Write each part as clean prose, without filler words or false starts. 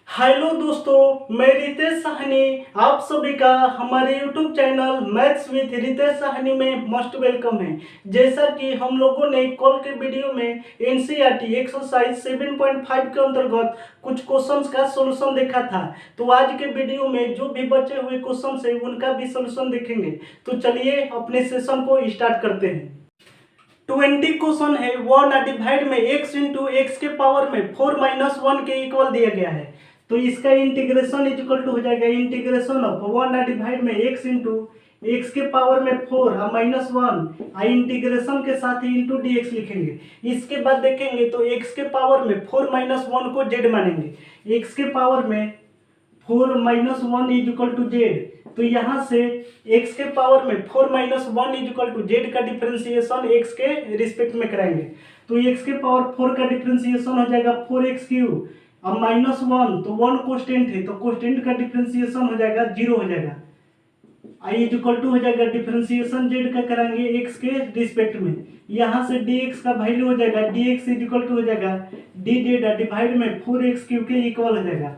Hello दोस्तों, मैं रितेश साहनी आप सभी का हमारे YouTube channel maths with Ritesh Sahni में मोस्ट वेलकम है। जैसा कि हम लोगों ने कल के वीडियो में एनसीईआरटी एक्सरसाइज 7.5 के अंतर्गत कुछ क्वेश्चंस का सॉल्यूशन देखा था, तो आज के वीडियो में जो भी बचे हुए क्वेश्चंस है उनका भी सॉल्यूशन देखेंगे। तो चलिए अपने सेशन को स्टार्ट करते हैं। 20 क्वेश्चन है, 1 डिवाइड में x इंटू एक्स के पावर में 4 माइनस 1 के इक्वल दिया गया है। तो इसका इंटीग्रेशन इक्वल टू हो जाएगा इंटीग्रेशन ऑफ 1 डिवाइड में x इंटू एक्स के पावर में 4 माइनस 1 इंटीग्रेशन के साथ ही इंटू डी एक्स लिखेंगे। इसके बाद देखेंगे तो x के पावर में 4 माइनस 1 को z मानेंगे। x के पावर में 4 minus 1 is equal to Z. तो यहाँ से x के पावर में 4 minus 1 is equal to Z का डिफरेंशिएशन x के रिस्पेक्ट में कराएंगे। तो x के पावर 4 का डिफरेंशिएशन हो जाएगा 4x³ अब माइनस 1, तो 1 कोस्टेंट है, तो कोस्टेंट का डिफरेंशिएशन हो जाएगा 0 हो जाएगा। i इज इक्वल टू हो जाएगा डिफरेंशिएशन z का कराएंगे x के रिस्पेक्ट में। यहाँ से dx का वैल्यू हो जाएगा dx इज इक्वल टू हो जाएगा dz डिवाइड में 4x³ के इक्वल हो जाएगा।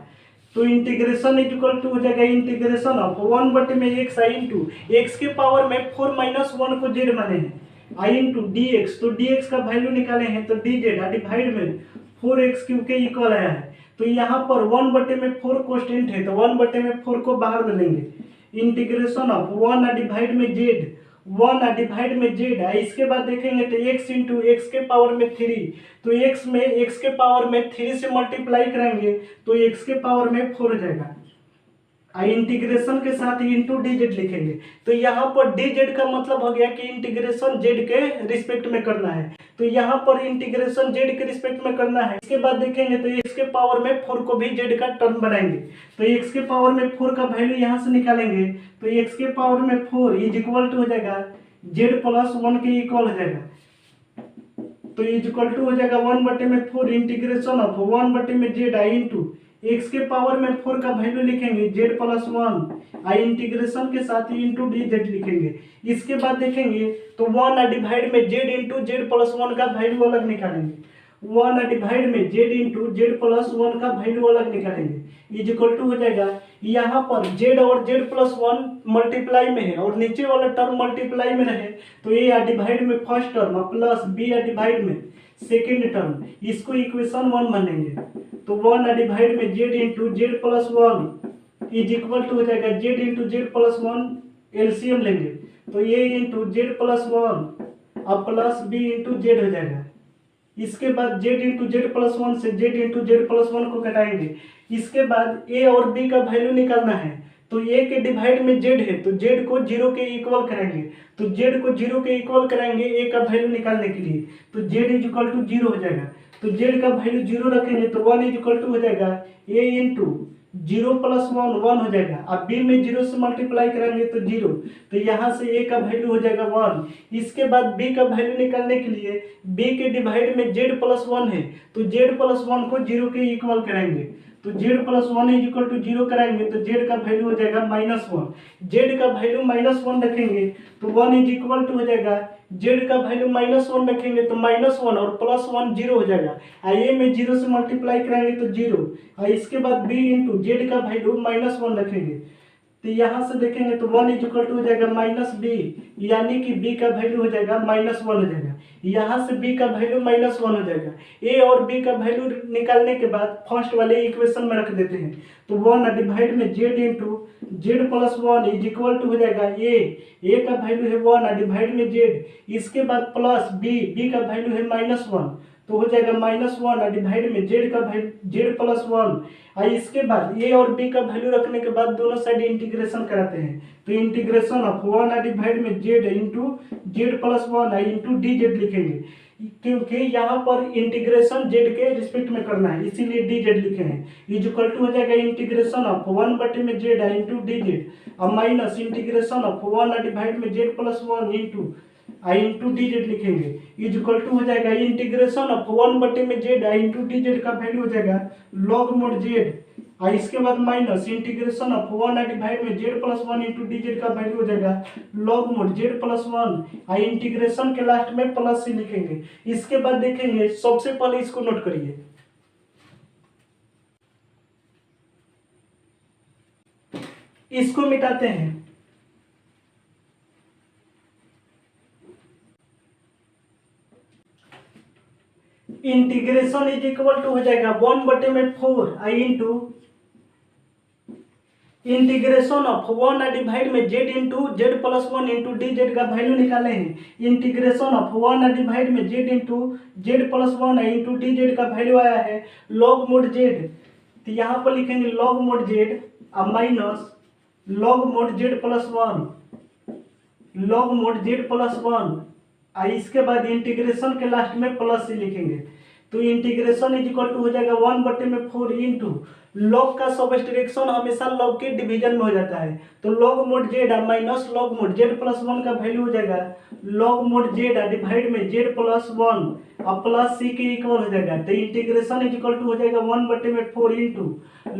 तो इंटीग्रेशन इज इक्वल टू हो जाएगा इंटीग्रेशन ऑफ 1 बटे में x आई इंटू एक्स के पावर में 4 माइनस 1 को z माने हैं आई इंटू डी एक्स। तो dx का वैल्यू निकाले हैं तो dz डिवाइड में 4x³ के इक्वल आया है। तो यहाँ पर 1 बटे में 4 कोस्टेंट है, तो 1 बटे में 4 को बाहर डालेंगे। इंटीग्रेशन ऑफ 1 डिवाइड में z, 1 डिवाइड में z है। इसके बाद देखेंगे तो x इंटू एक्स के पावर में 3, तो x में x के पावर में 3 से मल्टीप्लाई करेंगे तो x के पावर में 4 हो जाएगा। इंटीग्रेशन के साथ इंटू डी जेड लिखेंगे। तो यहाँ पर डी जेड का मतलब हो गया कि इंटीग्रेशन जेड के रिस्पेक्ट में करना है, तो यहाँ पर इंटीग्रेशन जेड के रिस्पेक्ट में करना है। इसके बाद देखेंगे तो एक्स के पावर में 4 को भी जेड का टर्म बनाएंगे। तो एक्स के पावर में 4 का वैल्यू यहाँ से निकालेंगे तो एक्स के पावर में 4 इज इक्वल टू हो जाएगा जेड प्लस 1 के इक्वल हो जाएगा। तो इज इक्वल टू हो जाएगा 1 बटे में 4 इंटीग्रेशन ऑफ 1 बटे में जेड आई इंटू एक्स के पावर में 4 का वैल्यू लिखेंगे जेड प्लस 1 आई इंटीग्रेशन के साथ ही इंटू डी जेड लिखेंगे। इसके बाद देखेंगे तो 1 डिवाइड में जेड इंटू जेड प्लस 1 का वैल्यू अलग निकालेंगे। 1 डिवाइड में जेड इंटू जेड प्लस 1 का वैल्यू अलग निकालेंगे। इज इक्वल टू हो जाएगा यहाँ पर जेड और जेड प्लस 1 मल्टीप्लाई में है और नीचे वाला टर्म मल्टीप्लाई में रहे तो ए डिवाइड में first term plus B divide में सेकेंड टर्म, इसको इक्वेशन 1 मानेंगे। तो 1 डिवाइड में Z into Z plus 1 is equal to हो जाएगा Z into Z plus 1 LCM लेंगे तो ए इंटू जेड प्लस 1 अब प्लस बी इंटू जेड हो जाएगा। इसके बाद जेड इंटू जेड प्लस 1 से जेड इंटू जेड प्लस 1 को घटाएंगे। इसके बाद ए और बी का वैल्यू निकालना है, तो ए के डिवाइड में जेड है तो जेड को 0 के इक्वल करेंगे। तो जेड को 0 के इक्वल कराएंगे ए का वैल्यू निकालने के लिए, तो जेड इज इक्वल टू 0 हो जाएगा। तो जेड का वैल्यू 0 रखेंगे तो 1 इज इक्वल टू हो जाएगा ए इंटू 0 प्लस 1 हो जाएगा। अब बी में 0 से मल्टीप्लाई करेंगे तो 0, तो यहाँ से ए का वैल्यू हो जाएगा 1। इसके बाद बी का वैल्यू निकालने के लिए बी के डिवाइड में जेड प्लस 1 है तो जेड प्लस 1 को 0 के इक्वल कराएंगे। तो Z plus 1 is equal to 0 कराएंगे तो जेड का वैल्यू हो जाएगा -1। जेड का वैल्यू -1 रखेंगे तो 1 इज इक्वल टू हो जाएगा जेड का वैल्यू -1 रखेंगे तो -1 और +1 0 हो जाएगा। ए में 0 से मल्टीप्लाई कराएंगे तो 0 और इसके बाद बी इंटू जेड का वैल्यू -1 रखेंगे तो यहाँ से देखेंगे तो 1 इज इक्वल टू हो जाएगा -b, यानी कि b का वैल्यू हो जाएगा -1 हो जाएगा। यहाँ से b का वैल्यू -1 हो जाएगा। a और b का वैल्यू निकालने के बाद फर्स्ट वाले इक्वेशन में रख देते हैं। तो 1 डिवाइड में z into Z plus 1 is equal to हो जाएगा a का वैल्यू है 1 डिवाइड में z, इसके बाद प्लस b का वैल्यू है -1 तो हो जाएगा -1 डिवाइड में जेड का वैल्यू जेड प्लस 1 और इसके बाद ए और बी का वैल्यू रखने के बाद दोनों साइड इंटीग्रेशन कराते हैं। तो इंटीग्रेशन ऑफ 1 डिवाइड में Z into Z plus 1 into D Z लिखेंगे, क्योंकि यहाँ पर इंटीग्रेशन जेड के रिस्पेक्ट में करना है इसीलिए डी जेड लिखे हैं। इज इक्वल टू हो जाएगा इंटीग्रेशन ऑफ 1 बटे में जेड इंटू डी जेड और माइनस इंटीग्रेशन ऑफ 1 डिवाइड में Z plus 1 into D Z लिखेंगे। इज इक्वल टू हो जाएगा इंटीग्रेशन ऑफ 1 बटे में जेड इंटू डी जेड का वैल्यू हो जाएगा लॉग मोड जेड और इसके बाद माइनस इंटीग्रेशन ऑफ 1 डिवाइड में Z plus 1 into D Z का वैल्यू हो जाएगा लॉग मोड जेड प्लस 1 और इंटीग्रेशन के लास्ट में प्लस से लिखेंगे। इसके बाद देखेंगे सबसे पहले इसको नोट करिए, इसको मिटाते हैं। इंटीग्रेशन इज इक्वल टू हो जाएगा 1/4 आई इंटू इंटीग्रेशन ऑफ 1 डिवाइड में Z into Z plus 1 into D Z का वैल्यू निकाले हैं। इंटीग्रेशन ऑफ 1 डिवाइड में Z into Z plus 1 into D Z का वैल्यू आया है लॉग मोड जेड। तो यहाँ पर लिखेंगे log mod Z minus log mod Z plus 1 log mod Z plus 1 इसके बाद इंटीग्रेशन के लास्ट में प्लस से लिखेंगे। तो इंटीग्रेशन इज इक्वल टू हो जाएगा 1/4 इंटू लॉग का सब्ट्रैक्शन हमेशा लॉग के डिवीजन में हो जाता है। तो log mod Z minus log mod Z plus 1 का वैल्यू हो जाएगा लॉग मोड जेड डिवाइड में जेड प्लस 1 और प्लस सी के इक्वल हो जाएगा। तो इंटीग्रेशन इज इक्वल टू हो जाएगा 1/4 into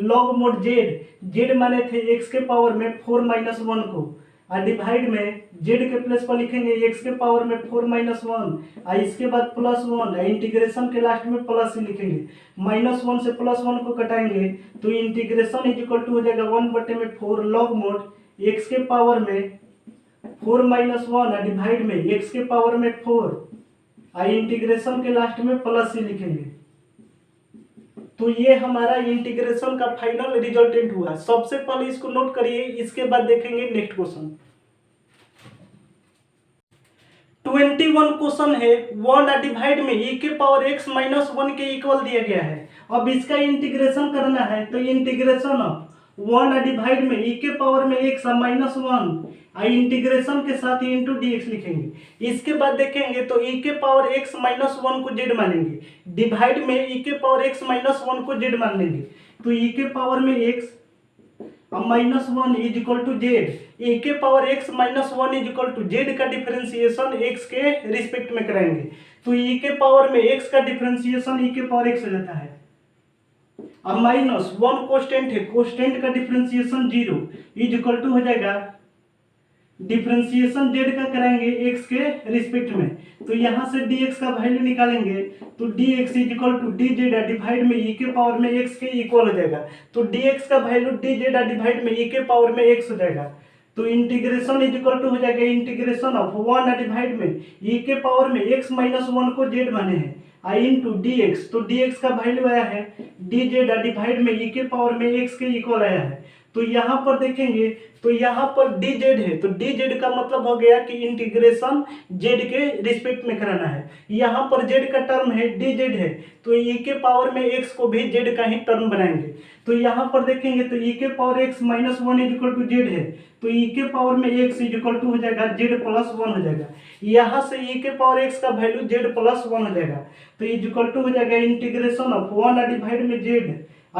log mod Z Z माने थे एक्स के पावर में 4 - 1 को डिवाइड में जेड के प्लेस पर लिखेंगे एक्स के पावर में 4 - 1 इसके बाद प्लस 1 इंटीग्रेशन के लास्ट में प्लस ही लिखेंगे। -1 से +1 को कटाएंगे तो इंटीग्रेशन इज इक्वल टू हो जाएगा 1/4 लॉग मोड एक्स के पावर में 4 - 1 डिवाइड में एक्स के पावर में 4 इंटीग्रेशन के लास्ट में प्लस ही लिखेंगे। तो ये हमारा इंटीग्रेशन का फाइनल रिजल्टेंट हुआ। सबसे पहले इसको नोट करिए, इसके बाद देखेंगे नेक्स्ट क्वेश्चन। 21 क्वेश्चन है 1 डिवाइड में e के पावर x माइनस 1 के इक्वल दिया गया है। अब इसका इंटीग्रेशन करना है तो इंटीग्रेशन ऑफ 1 डिवाइड में e के पावर में x माइनस 1 इंटीग्रेशन के साथ इंटू dx लिखेंगे। इसके बाद देखेंगे तो e के पावर x माइनस 1 को z मानेंगे, डिवाइड में e के पावर x माइनस 1 को z मान लेंगे। तो e के पावर में x minus 1 is equal to Z. A के power x minus 1 is equal to Z का डिफरेंशिएशन x के रिस्पेक्ट में कराएंगे। तो e के पावर में x का डिफरेंशिएशन e के पावर x हो जाता है। अब माइनस 1 कोस्टेंट है, कोस्टेंट का डिफरेंशिएशन 0 इज इक्वल टू हो जाएगा डिफरेंशिएशन जेड का कराएंगे x के रिस्पेक्ट में। तो यहाँ से dx का वैल्यू निकालेंगे तो dx is equal to dz divide में e के पावर में x के इक्वल हो जाएगा। तो dx का वैल्यू dz डिवाइड में e के पावर में x हो जाएगा। तो इंटीग्रेशन इज इक्वल टू हो जाएगा इंटीग्रेशन ऑफ 1 डिवाइड में e के पावर में x माइनस 1 को z माने हैं इंटू dx। तो dx का वैल्यू आया है dz डिवाइड में e के पावर में x के इक्वल आया है। तो यहाँ पर देखेंगे तो यहाँ पर dz है, तो dz का मतलब हो गया कि इंटीग्रेशन z के रिस्पेक्ट में कराना है। यहाँ पर z का टर्म है dz है, तो e के पावर में x को भी z का ही टर्म बनाएंगे। तो यहाँ पर देखेंगे तो e के power x minus 1 is equal to Z है, तो e के पावर में x इज इक्वल टू हो जाएगा z प्लस 1 हो जाएगा। यहाँ से e के पावर x का वैल्यू z प्लस 1 हो जाएगा। तो इज इक्वल टू हो जाएगा इंटीग्रेशन ऑफ 1 डिवाइड में z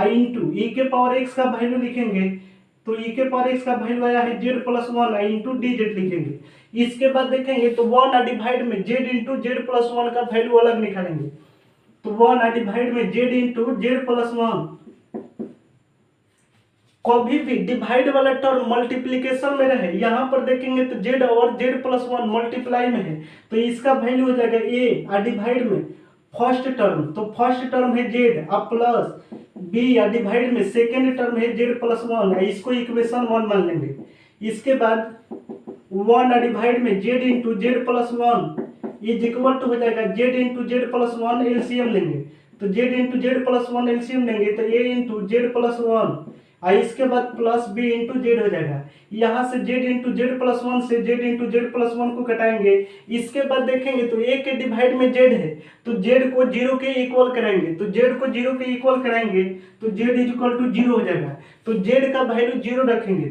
इंटू e के पावर x का वैल्यू लिखेंगे। तो e के पावर x का वैल्यू आया है z प्लस 1 इंटू dz लिखेंगे। इसके बाद देखेंगे तो 1 डिवाइड में z इंटू जेड प्लस 1 का वैल्यू अलग निकालेंगे। तो 1 डिवाइड में z इंटू जेड प्लस 1, कभी भी डिवाइड वाला टर्म मल्टीप्लीकेशन में रहे, यहाँ पर देखेंगे तो z और z प्लस 1 मल्टीप्लाई में है, तो इसका वैल्यू हो जाएगा a डिवाइड में फर्स्ट टर्म, तो फर्स्ट टर्म है z और प्लस b डिवाइड में सेकेंड टर्म है z प्लस 1, इसको इक्वेशन 1 मान लेंगे। इसके बाद 1 डिवाइड में z into Z plus 1 is equal to हो जाएगा z into Z plus 1 LCM लेंगे। तो z into Z plus 1 LCM लेंगे तो a इंटू जेड प्लस 1 इसके बाद प्लस b इंटू जेड हो जाएगा। यहाँ से z इंटू जेड प्लस 1 से z इंटू जेड प्लस 1 को कटाएंगे। इसके बाद देखेंगे तो a के डिवाइड में z है, तो z को 0 के इक्वल कराएंगे। तो z को 0 के इक्वल कराएंगे तो z इज इक्वल टू 0 हो जाएगा। तो z का वैल्यू 0 रखेंगे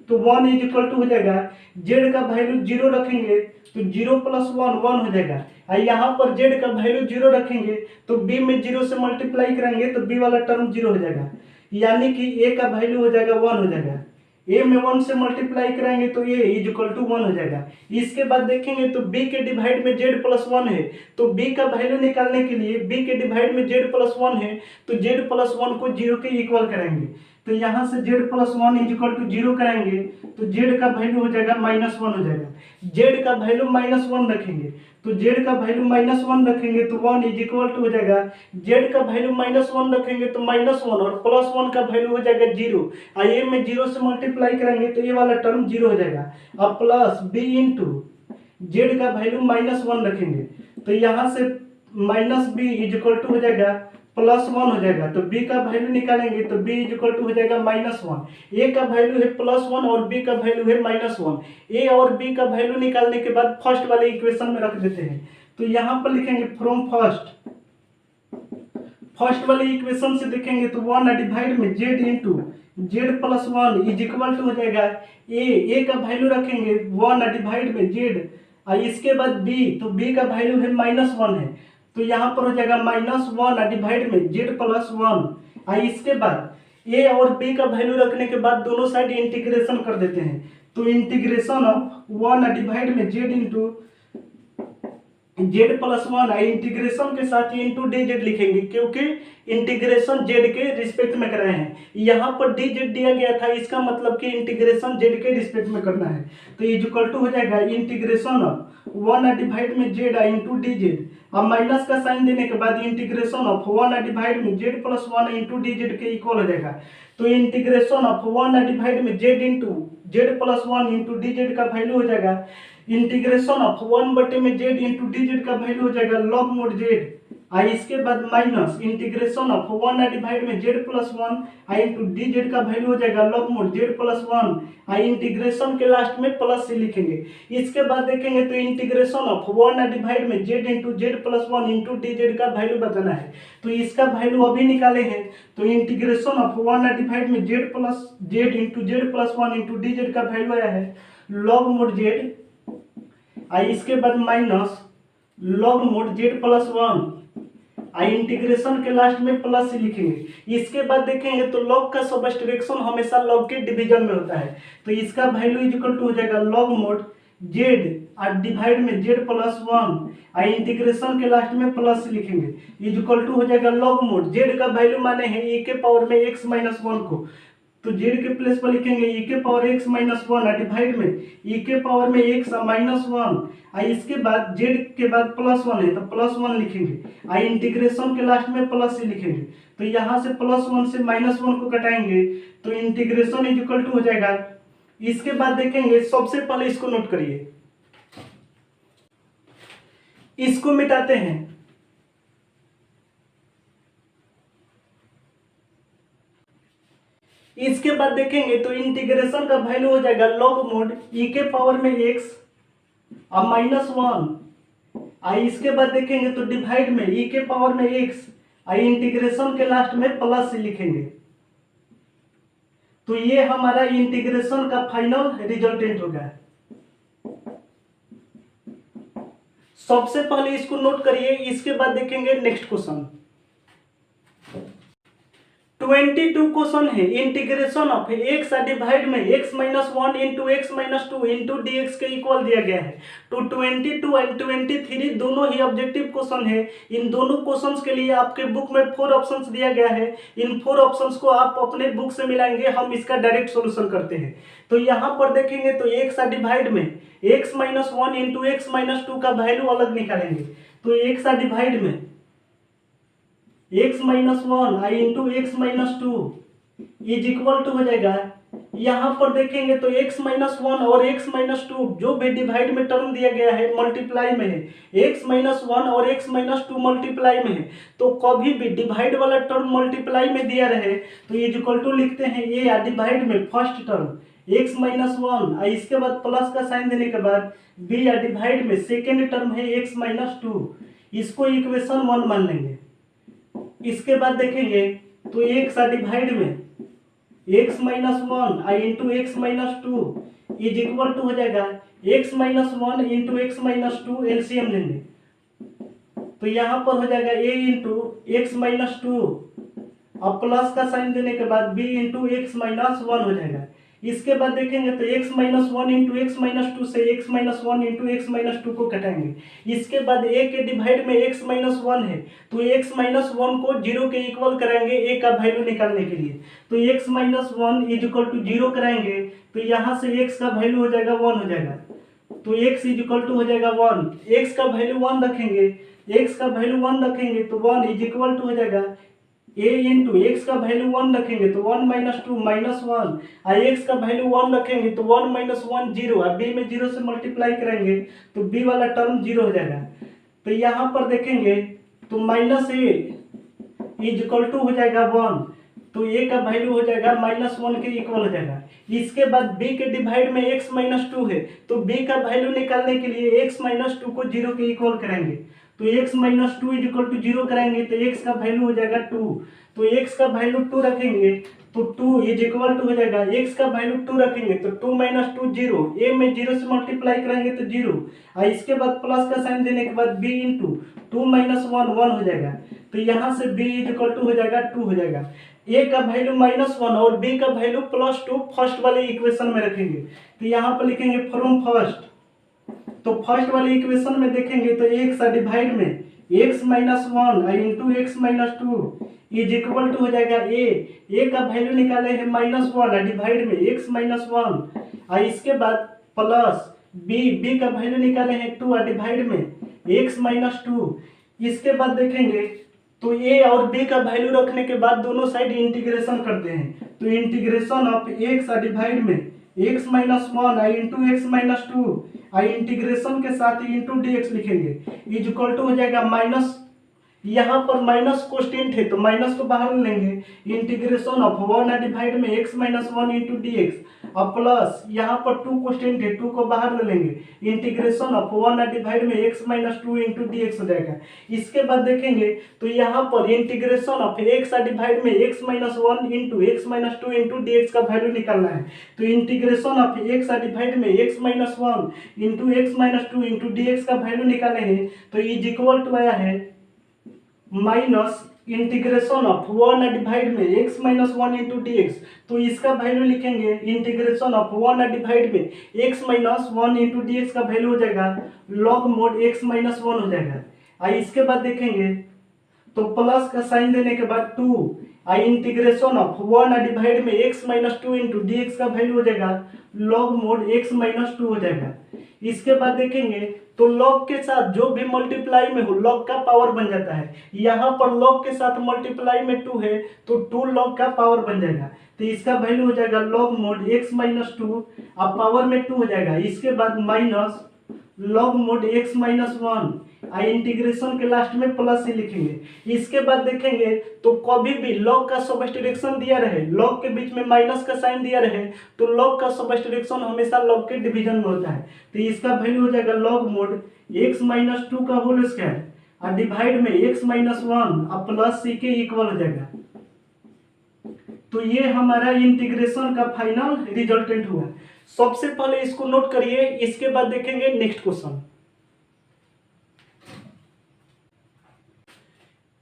तो 1 इज इक्वल टू हो जाएगा, z का वैल्यू 0 रखेंगे तो 0 प्लस 1 1 हो जाएगा। यहाँ पर z का वैल्यू 0 रखेंगे तो b में 0 से मल्टीप्लाई करेंगे तो b वाला टर्म 0 हो जाएगा, यानी कि a का वैल्यू हो जाएगा 1 हो जाएगा। a में 1 से मल्टीप्लाई कराएंगे तो a इज इक्वल टू 1 हो जाएगा। इसके बाद देखेंगे तो b के डिवाइड में z प्लस 1 है, तो b का वैल्यू निकालने के लिए b के डिवाइड में z प्लस 1 है तो z प्लस 1 को 0 के इक्वल कराएंगे। तो यहाँ से Z plus one is equal to zero कराएंगे तो जेड का वैल्यू हो जाएगा माइनस वन हो जाएगा। जेड का वैल्यू माइनस वन रखेंगे तो जेड का वैल्यू माइनस वन रखेंगे तो वन इज इक्वल टू हो जाएगा, जेड का वैल्यू माइनस वन रखेंगे तो माइनस वन और प्लस वन का वैल्यू हो जाएगा जीरो। आइए में जीरो से मल्टीप्लाई करेंगे तो ये वाला टर्म जीरो हो जाएगा। अब प्लस बी इंटू जेड का वैल्यू माइनस वन रखेंगे तो यहाँ से minus B is equal to हो जाएगा प्लस वन हो जाएगा। तो b का वैल्यू निकालेंगे तो b इज इक्वल टू हो जाएगा माइनस वन। ए का वैल्यू है प्लस वन और b का वैल्यू है माइनस वन। ए और b का वैल्यू निकालने के बाद फर्स्ट वाले इक्वेशन में रख देते हैं। तो यहाँ पर लिखेंगे फ्रॉम फर्स्ट वाले इक्वेशन से देखेंगे तो वन डिवाइड में Z into Z plus one is equal to हो जाएगा ए का वैल्यू रखेंगे वन डिवाइड में जेड और इसके बाद बी, तो बी का वैल्यू है माइनस वन है तो यहाँ पर हो जाएगा माइनस वन डिवाइड में जेड प्लस वन और इसके बाद ए और बी का वैल्यू रखने के बाद दोनों साइड इंटीग्रेशन कर देते हैं। तो इंटीग्रेशन ऑफ वन डिवाइड में Z into Z plus one integration के साथ इंटू डी जेड लिखेंगे क्योंकि इंटीग्रेशन जेड के रिस्पेक्ट में कराए हैं। यहाँ पर डी जेड दिया गया था, इसका मतलब कि इंटीग्रेशन जेड के रिस्पेक्ट में करना है। तो इज इक्वल टू हो जाएगा इंटीग्रेशन ऑफ वन डिवाइड में जेड इंटू डी जेड। अब माइनस का साइन देने के बाद इंटीग्रेशन ऑफ वन डिवाइड में Z plus one into D Z के इक्वल हो जाएगा। तो इंटीग्रेशन ऑफ वन डिवाइड में Z into Z plus one into D Z का वैल्यू हो जाएगा इंटीग्रेशन ऑफ वन बटे में जेड इंटू डी जेड का वैल्यू हो जाएगा लॉग मोड जेड आई इसके बाद minus integration of one divide में जेड प्लस वन आई इंटू डी जेड का वैल्यू हो जाएगा log mod Z plus one आई इंटीग्रेशन के लास्ट में प्लस से लिखेंगे। इसके बाद देखेंगे तो इंटीग्रेशन ऑफ वन डिवाइड में Z into Z plus one into D Z का वैल्यू बताना है। तो इसका वैल्यू अभी निकाले हैं तो इंटीग्रेशन ऑफ वन डिवाइड में Z plus Z into Z plus one into D Z का वैल्यू आया है लॉग मोड जेड आई इसके बाद minus log mod Z plus one आई इंटीग्रेशन के लास्ट में प्लस से लिखेंगे। इसके बाद देखेंगे तो लॉग का सब्ट्रैक्शन हमेशा लॉग के डिवीजन में होता है। तो इसका वैल्यू इज इक्वल टू हो जाएगा लॉग मोड जेड और डिवाइड में जेड प्लस वन आई इंटीग्रेशन के लास्ट में प्लस से लिखेंगे इज इक्वल टू हो जाएगा लॉग मोड जेड का वैल्यू माने हैं e के पावर में x माइनस वन को, तो जेड के प्लेस पर लिखेंगे e के power x minus one divide में e के पावर में x माइनस वन आई इसके बाद जेड के बाद प्लस वन है तो प्लस वन लिखेंगे आई इंटीग्रेशन के लास्ट में प्लस से लिखेंगे। तो यहाँ से प्लस वन से माइनस वन को घटाएंगे तो इंटीग्रेशन इज इक्वल टू हो जाएगा। इसके बाद देखेंगे सबसे पहले इसको नोट करिए, इसको मिटाते हैं। इसके बाद देखेंगे तो इंटीग्रेशन का वैल्यू हो जाएगा लॉग मोड e के पावर में x और माइनस वन आई इसके बाद देखेंगे तो डिवाइड में e के पावर में x आई इंटीग्रेशन के लास्ट में प्लस से लिखेंगे। तो ये हमारा इंटीग्रेशन का फाइनल रिजल्टेंट होगा। सबसे पहले इसको नोट करिए, इसके बाद देखेंगे नेक्स्ट क्वेश्चन। 22 क्वेश्चन है इंटीग्रेशन ऑफ x डिवाइड में x minus one into x minus two into D x के इक्वल दिया गया है। तो 22 एंड 23 दोनों ही ऑब्जेक्टिव क्वेश्चन है। इन दोनों क्वेश्चंस के लिए आपके बुक में 4 ऑप्शंस दिया गया है। इन 4 ऑप्शंस को आप अपने बुक से मिलाएंगे, हम इसका डायरेक्ट सॉल्यूशन करते हैं। तो यहाँ पर देखेंगे तो x डिवाइड में x minus one into x minus two का वैल्यू अलग निकालेंगे। तो x डिवाइड में x minus one I into x minus two is equal to हो जाएगा। यहाँ पर देखेंगे तो x माइनस वन और x माइनस टू जो भी डिवाइड में टर्म दिया गया है मल्टीप्लाई में है। x माइनस वन और x माइनस टू मल्टीप्लाई में है, तो कभी भी डिवाइड वाला टर्म मल्टीप्लाई में दिया रहे तो इज इक्वल टू लिखते हैं ये या डिवाइड में first term x minus one और इसके बाद प्लस का साइन देने के बाद b या डिवाइड में सेकेंड टर्म है x माइनस टू, इसको इक्वेशन 1 मान लेंगे। इसके बाद देखेंगे तो x डिवाइड में x minus one I into x minus two is equal to हो जाएगा x minus one into x minus two LCM लेंगे। तो यहाँ पर हो जाएगा a into x minus two और प्लस का साइन देने के बाद b into x minus one हो जाएगा। इसके बाद देखेंगे तो x minus one into x minus to से x minus one into x minus two को घटाएंगे। इसके बाद a के डिवाइड में x माइनस वन है तो x माइनस वन को जीरो के इक्वल कराएंगे a का वैल्यू निकालने के लिए। तो x minus one is equal to zero कराएंगे तो यहाँ से x का वैल्यू हो जाएगा वन हो जाएगा। तो x इज इक्वल टू हो जाएगा वन, x का वैल्यू वन रखेंगे, x का वैल्यू वन रखेंगे तो वन इज इक्वल टू हो जाएगा a इंटू एक्स का वैल्यू वन रखेंगे तो one minus two minus one, और एक्स का वैल्यू वन रखेंगे तो वन माइनस वन जीरो, और बी में जीरो से मल्टीप्लाई करेंगे तो बी वाला टर्म जीरो हो जाएगा। तो यहाँ पर देखेंगे तो minus A is equal to हो जाएगा वन, तो ए का वैल्यू हो जाएगा माइनस वन के इक्वल हो जाएगा। इसके बाद b के डिवाइड में x माइनस टू है तो b का वैल्यू निकालने के लिए x माइनस टू को जीरो के इक्वल करेंगे। तो x minus two is equal to zero कराएंगे तो x का वैल्यू हो जाएगा टू, तो x का वैल्यू टू रखेंगे तो टू इज इक्वल टू हो जाएगा, x का वैल्यू टू रखेंगे तो two minus two zero, a में जीरो से मल्टीप्लाई करेंगे तो जीरो, और इसके बाद प्लस का साइन देने के बाद b into two minus one one हो जाएगा। तो यहाँ से b इज इक्वल टू हो जाएगा टू हो जाएगा। a का वैल्यू माइनस वन और b का वैल्यू प्लस टू फर्स्ट वाले इक्वेशन में रखेंगे। तो यहाँ पर लिखेंगे फ्रॉम फर्स्ट, तो फर्स्ट वाले इक्वेशन में देखेंगे तो x डिवाइड में x minus one into x minus two is equal to हो जाएगा a का वैल्यू निकाले हैं माइनस वन डिवाइड में x माइनस वन, और इसके बाद प्लस b का वैल्यू निकाले हैं टू डिवाइड में x माइनस टू। इसके बाद देखेंगे तो a और b का वैल्यू रखने के बाद दोनों साइड इंटीग्रेशन करते हैं। तो इंटीग्रेशन ऑफ x डिवाइड में x minus one into x minus two, आई इंटीग्रेशन के साथ इंटू डी एक्स लिखेंगे इज इक्वल टू हो जाएगा माइनस, यहाँ पर माइनस कोस्टेंट है तो माइनस को बाहर लेंगे, इंटीग्रेशन ऑफ वन डिवाइड में x minus one into D x, और प्लस यहाँ पर टू कोस्टेंट है टू को बाहर ले लेंगे, इंटीग्रेशन ऑफ वन डिवाइड में x minus two into D x हो जाएगा। इसके बाद देखेंगे तो यहाँ पर इंटीग्रेशन ऑफ x डिवाइड में x minus one into x minus two into D X का वैल्यू निकालना है। तो इंटीग्रेशन ऑफ x डिवाइड में x minus one into x minus two into D X का वैल्यू निकाले हैं तो इज इक्वल टू आया है minus integration of one divide में x minus one into D x, तो इसका वैल्यू लिखेंगे इंटीग्रेशन ऑफ वन डिवाइड में x minus one into D X का वैल्यू हो जाएगा log mod x minus one हो जाएगा। और इसके बाद देखेंगे तो प्लस का साइन देने के बाद टू, और इंटीग्रेशन ऑफ वन डिवाइड में x minus two into D X का वैल्यू हो जाएगा log mod x minus to हो जाएगा। इसके बाद देखेंगे तो लॉग के साथ जो भी मल्टीप्लाई में हो लॉग का पावर बन जाता है, यहाँ पर लॉग के साथ मल्टीप्लाई में टू है तो टू लॉग का पावर बन जाएगा, तो इसका वैल्यू हो जाएगा log mod x minus two, अब पावर में टू हो जाएगा। इसके बाद minus log mod x minus one, आई इंटीग्रेशन के लास्ट में प्लस ही लिखेंगे। इसके बाद देखेंगे तो कभी भी लॉग का सब्ट्रैक्शन दिया रहे, लॉग के बीच में माइनस का साइन दिया रहे तो लॉग का सब्ट्रैक्शन हमेशा लॉग के डिवीजन में होता है, तो इसका वैल्यू हो जाएगा log mod x minus two का होल स्क्वायर और डिवाइड में x माइनस वन और प्लस सी के इक्वल हो जाएगा। तो ये हमारा इंटीग्रेशन का फाइनल रिजल्टेंट हुआ। सबसे पहले इसको नोट करिए, इसके बाद देखेंगे नेक्स्ट क्वेश्चन।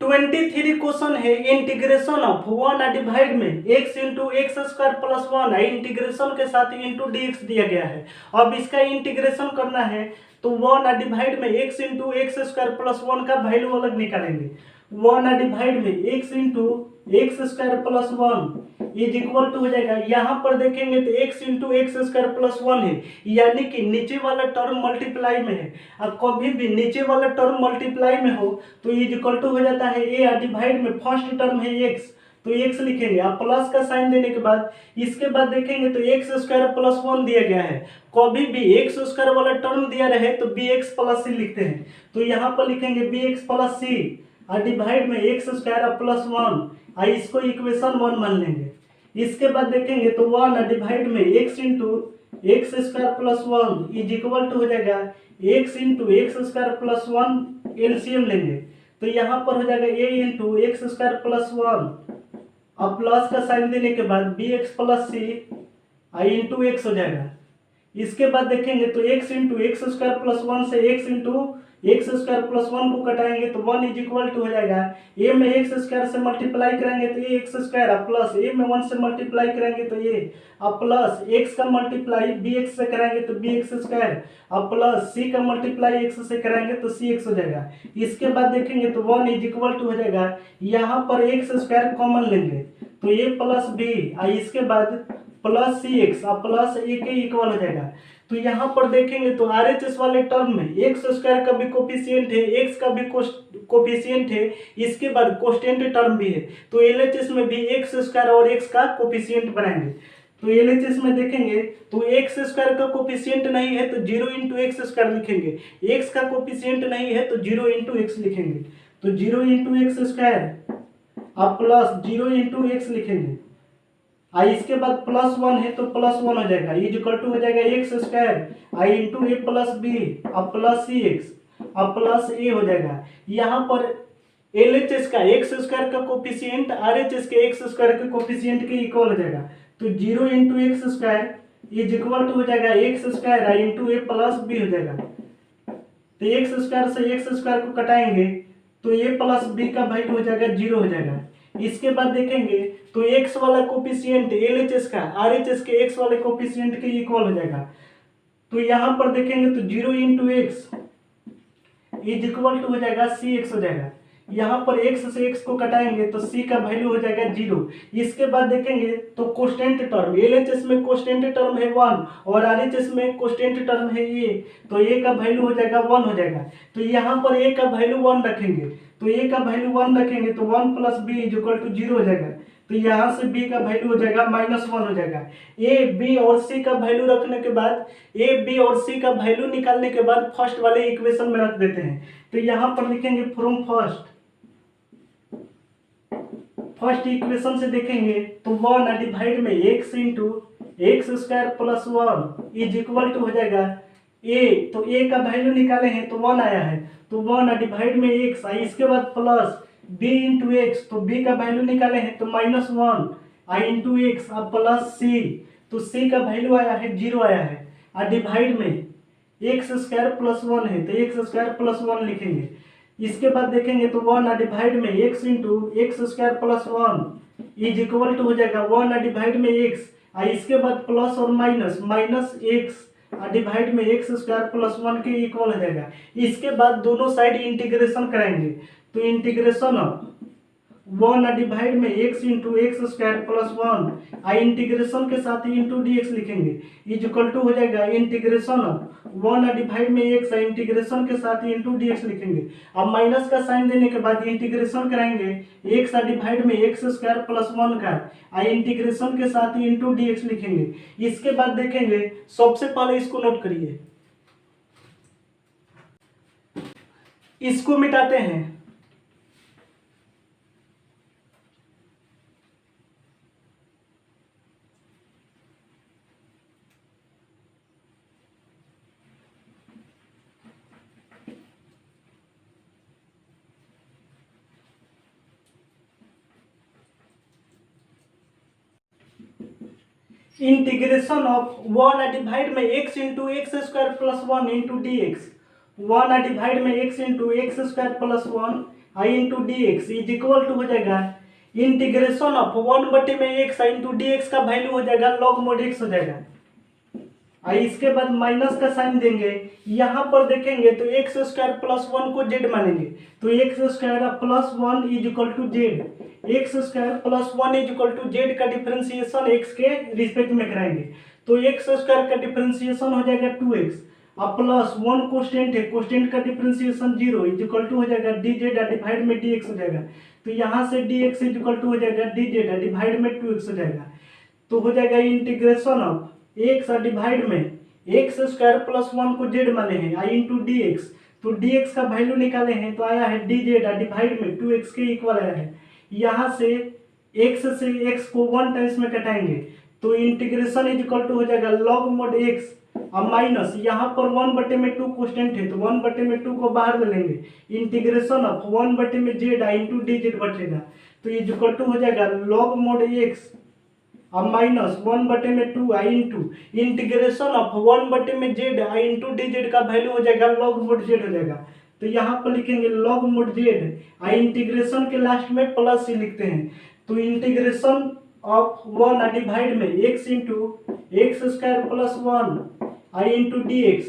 23 क्वेश्चन है इंटीग्रेशन ऑफ वन डिवाइड में x into x square plus one, integration के साथ इंटू डी एक्स दिया गया है। अब इसका इंटीग्रेशन करना है तो वन डिवाइड में x into x square plus one का वैल्यू अलग निकालेंगे। वन डिवाइड में x into x square plus one is equal to हो जाएगा, यहाँ पर देखेंगे तो x into x square plus one है, यानी कि नीचे वाला टर्म मल्टीप्लाई में है, और कभी भी नीचे वाला टर्म मल्टीप्लाई में हो तो इज इक्वल टू हो जाता है a डिवाइड में फर्स्ट टर्म है x तो x लिखेंगे, आप प्लस का साइन देने के बाद इसके बाद देखेंगे तो एक्स स्क्वायर प्लस वन दिया गया है, कभी भी एक्स स्क्वायर वाला टर्म दिया रहे तो बी एक्स प्लस सी लिखते हैं, तो यहाँ पर लिखेंगे बी एक्स प्लस सी और डिवाइड में एक्स स्क्वायर प्लस वन, और इसको इक्वेशन वन मान लेंगे। इसके बाद देखेंगे तो वन डिवाइड में x into x square plus one is equal to हो जाएगा X into x square plus one, LCM लेंगे तो यहाँ पर हो जाएगा A into x square plus one और प्लस का साइन देने के बाद बी एक्स प्लस सी आई इंटू एक्स हो जाएगा। इसके बाद देखेंगे तो X into x square plus one से X into x square plus one को कटाएंगे तो वन इज इक्वल टू हो जाएगा ए में एक्स स्क्वायर से मल्टीप्लाई करेंगे तो ए एक्स स्क्वायर अब प्लस ए में वन से मल्टीप्लाई करेंगे तो ए अब प्लस एक्स का मल्टीप्लाई बी एक्स से करेंगे तो बी एक्स स्क्वायर अब प्लस सी का मल्टीप्लाई एक्स से करेंगे तो सी एक्स हो जाएगा। इसके बाद देखेंगे तो वन इज इक्वल टू हो जाएगा, यहाँ पर एक्स स्क्वायर कॉमन लेंगे तो ए प्लस बी और इसके बाद प्लस सी एक्स और प्लस ए के इक्वल हो जाएगा। तो यहाँ पर देखेंगे तो आरएचएस वाले टर्म में एक्स स्क्वायर का भी कोफिशिएंट है, एक्स का भी कोफिशिएंट है, इसके बाद कोस्टेंट टर्म भी है। तो एलएचएस में भी एक्स स्क्वायर और एक्स का कोफिशिएंट बनाएंगे। तो एलएचएस में देखेंगे तो एक्स स्क्वायर का कोफिशिएंट नहीं है तो जीरो इंटू एक्स स्क्वायर लिखेंगे, एक्स का कोफिशिएंट नहीं है तो जीरो इंटू एक्स लिखेंगे। तो जीरो इंटू एक्स स्क्वायर अब प्लस जीरो इंटू एक्स लिखेंगे आई इसके बाद प्लस वन है तो प्लस वन हो जाएगा इज इक्वल टू हो जाएगा एक्स स्क्वायर आई इंटू ए प्लस बी अब प्लस सी एक्स अब प्लस ए हो जाएगा। यहाँ पर एलएचएस का एक्स स्क्वायर का कोफिशिएंट आरएचएस के एक्स स्क्वायर के कोफिशिएंट के इक्वल हो जाएगा। तो zero into x square is equal to हो जाएगा एक्स स्क्वायर आई इंटू ए प्लस बी हो जाएगा। तो एक्स स्क्वायर से एक्स स्क्वायर को कटाएंगे तो ए प्लस बी का वैल्यू हो जाएगा जीरो हो जाएगा। इसके बाद देखेंगे तो एक्स वाला कोफिशिएंट एलएचएस का आरएचएस के एक्स वाले कोफिशिएंट के इक्वल हो जाएगा। तो यहाँ पर देखेंगे तो zero into x is equal to हो जाएगा सी एक्स हो जाएगा। यहाँ पर एक्स से एक्स को कटाएंगे तो सी का वैल्यू हो जाएगा जीरो। इसके बाद देखेंगे तो कोस्टेंट टर्म एलएचएस में कोस्टेंट टर्म है वन और आरएचएस में कोस्टेंट टर्म है ए, तो ए का वैल्यू हो जाएगा वन हो जाएगा। तो यहाँ पर ए का वैल्यू वन रखेंगे तो ए का वैल्यू वन रखेंगे तो one plus B is equal to zero हो जाएगा। तो यहाँ से बी का वैल्यू हो जाएगा माइनस वन हो जाएगा। ए बी और सी का वैल्यू रखने के बाद ए बी और सी का वैल्यू निकालने के बाद फर्स्ट वाले इक्वेशन में रख देते हैं। तो यहाँ पर लिखेंगे फ्रॉम फर्स्ट इक्वेशन से देखेंगे तो वन डिवाइड में x into x square plus one is equal to हो जाएगा ए, तो ए का वैल्यू निकाले हैं तो वन आया है तो वन डिवाइड में एक्स आई इसके बाद प्लस बी इंटू एक्स तो बी का वैल्यू निकाले हैं तो माइनस वन आई इंटू एक्स अब प्लस सी तो सी का वैल्यू आया है जीरो आया है और डिवाइड में एक्स स्क्वायर प्लस वन है तो एक्स स्क्वायर प्लस वन लिखेंगे। इसके बाद देखेंगे तो वन डिवाइड में x into x square plus one is equal to हो जाएगा वन डिवाइड में एक्स और इसके बाद प्लस और माइनस माइनस एक्स डिवाइड में एक्स स्क्वायर प्लस वन के इक्वल हो जाएगा। इसके बाद दोनों साइड इंटीग्रेशन कराएंगे तो इंटीग्रेशन ऑफ वन डिवाइड में x into x square plus one आई इंटीग्रेशन के साथ ही इंटू डी एक्स लिखेंगे इज इक्वल टू हो जाएगा इंटीग्रेशन ऑफ वन डिवाइड में एक्स इंटीग्रेशन के साथ ही इंटू डी एक्स लिखेंगे। अब माइनस का साइन देने के बाद इंटीग्रेशन कराएंगे एक्स डिवाइड में एक्स स्क्वायर प्लस वन का आई इंटीग्रेशन के साथ ही इंटू डी एक्स लिखेंगे। इसके बाद देखेंगे सबसे पहले इसको नोट करिए, इसको मिटाते हैं इंटीग्रेशन ऑफ वन डिवाइड में x into x square plus one into D X one divide में x into x square plus one I into D x is equal to हो जाएगा इंटीग्रेशन ऑफ वन बटे में x into D X का value हो जाएगा log mod x हो जाएगा। आई इसके बाद माइनस का साइन देंगे, यहाँ पर देखेंगे तो एक्स स्क्वायर प्लस वन को जेड मानेंगे तो x square plus one is equal to Z x square plus one is equal to Z का डिफरेंशिएशन एक्स के रिस्पेक्ट में कराएंगे तो एक्स स्क्वायर का डिफरेंशिएशन हो जाएगा टू एक्स अब प्लस वन कोस्टेंट है कोस्टेंट का differentiation zero is equal to हो जाएगा डी जेड डिवाइड में डी एक्स हो जाएगा। तो यहाँ से D x is equal to हो जाएगा डी जेड डिवाइड में टू एक्स हो जाएगा। तो हो जाएगा इंटीग्रेशन ऑफ एक्स डिवाइड में एक्स स्क्वायर प्लस वन को जेड माने हैं आई इंटू डी एक्स तो डी एक्स का वैल्यू निकाले हैं तो आया है डी जेड डिवाइड में टू एक्स के इक्वल आया है। यहाँ से एक्स को वन टाइम्स में कटाएंगे तो इंटीग्रेशन इज इक्वल टू हो जाएगा लॉग मोड एक्स अब माइनस यहाँ पर वन बटे में टू कोस्टेंट है तो वन बटे में टू को बाहर ले लेंगे इंटीग्रेशन ऑफ वन बटे में जेड आई इंटू डी जेड बचेगा तो इज इक्वल टू हो जाएगा लॉग मोड एक्स अब माइनस वन बटे में टू आई इंटू इंटीग्रेशन ऑफ वन बटे में जेड आई इंटू डी जेड का वैल्यू हो जाएगा लॉग मोड जेड हो जाएगा। तो यहाँ पर लिखेंगे log mod z। इंटीग्रेशन के लास्ट में प्लस ही लिखते हैं, तो इंटीग्रेशन ऑफ 1 डिवाइड में x into x square plus 1 आई into D x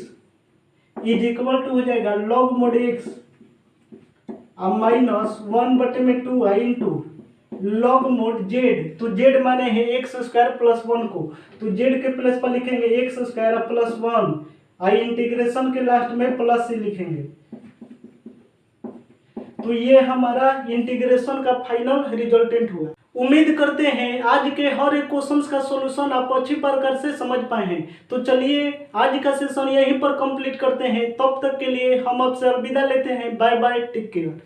is equal to हो जाएगा log mod x माइनस 1/2 आई इंटू log mod z। तो z माने है एक्स स्क्वायर प्लस 1 को, तो z के प्लेस पर लिखेंगे एक्स स्क्वायर प्लस 1 आई इंटीग्रेशन के लास्ट में प्लस ही लिखेंगे। तो ये हमारा इंटीग्रेशन का फाइनल रिजल्टेंट हुआ। उम्मीद करते हैं आज के हर एक क्वेश्चंस का सॉल्यूशन आप अच्छी प्रकार से समझ पाए हैं। तो चलिए आज का सेशन यहीं पर कंप्लीट करते हैं। तब तक के लिए हम आपसे अलविदा लेते हैं। Bye bye, take care.